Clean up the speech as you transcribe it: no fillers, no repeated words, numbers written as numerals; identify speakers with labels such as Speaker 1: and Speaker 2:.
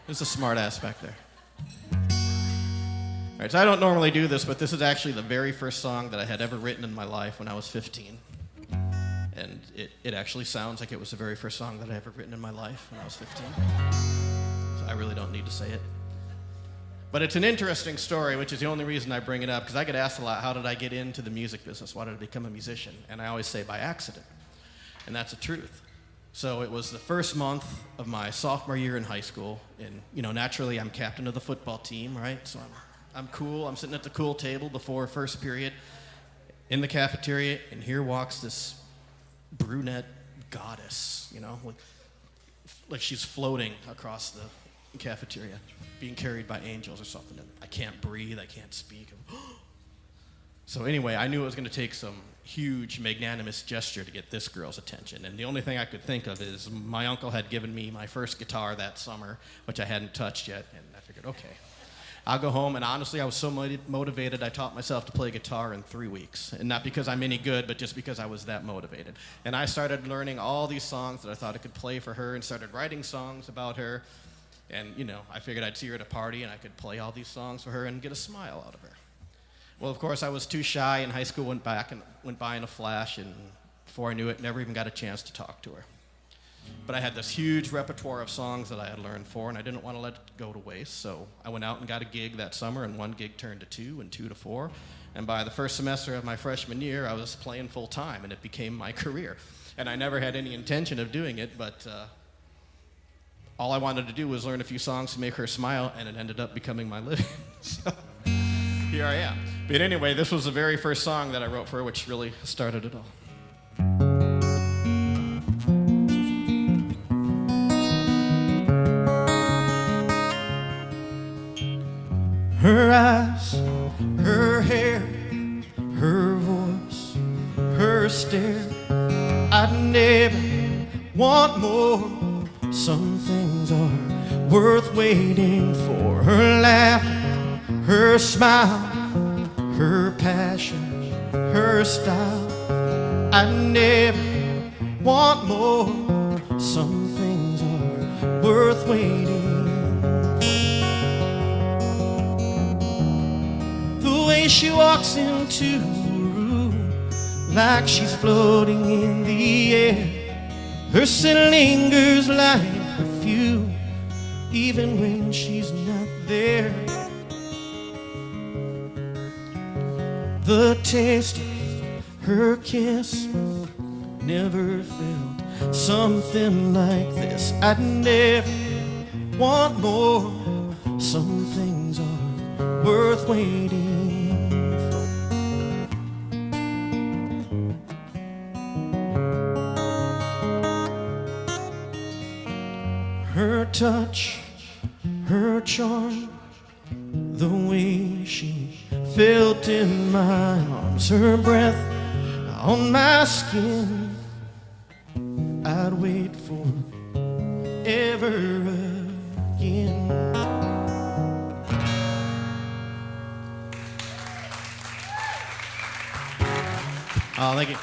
Speaker 1: There's a smart ass back there. All right, so I don't normally do this, but this is actually the very first song that I had ever written in my life when I was 15. And it actually sounds like it was the very first song that I ever written in my life when I was 15. So I really don't need to say it. But it's an interesting story, which is the only reason I bring it up, because I get asked a lot, how did I get into the music business? Why did I become a musician? And I always say by accident. And that's the truth. So it was the first month of my sophomore year in high school, and naturally I'm captain of the football team, right? So I'm cool. I'm sitting at the cool table before first period in the cafeteria, and here walks this brunette goddess, like she's floating across the cafeteria, being carried by angels or something. And I can't breathe. I can't speak. So anyway, I knew it was going to take some huge magnanimous gesture to get this girl's attention. And the only thing I could think of is my uncle had given me my first guitar that summer, which I hadn't touched yet. And I figured, okay, I'll go home. And honestly, I was so motivated, I taught myself to play guitar in 3 weeks. And not because I'm any good, but just because I was that motivated. And I started learning all these songs that I thought I could play for her, and started writing songs about her. And, I figured I'd see her at a party and I could play all these songs for her and get a smile out of her. Well, of course, I was too shy, and high school went by in a flash, and before I knew it, never even got a chance to talk to her. But I had this huge repertoire of songs that I had learned for, and I didn't want to let it go to waste, so I went out and got a gig that summer, and one gig turned to two, and two to four. And by the first semester of my freshman year, I was playing full time, and it became my career. And I never had any intention of doing it, but all I wanted to do was learn a few songs to make her smile, and it ended up becoming my living. So here I am. But anyway, this was the very first song that I wrote for her, which really started it all. Her eyes, her hair, her voice, her stare, I'd never want more. Some things are worth waiting for. Her laugh, her smile, her passion, her style, I never want more. Some things are worth waiting for. The way she walks into a room like she's floating in the air. Her scent lingers like perfume, even when she's not there. The taste of her kiss, never felt something like this. I'd never want more. Some things are worth waiting for. Her touch, her charm, the way she felt in my arms, her breath on my skin, I'd wait for ever again. Oh, thank you.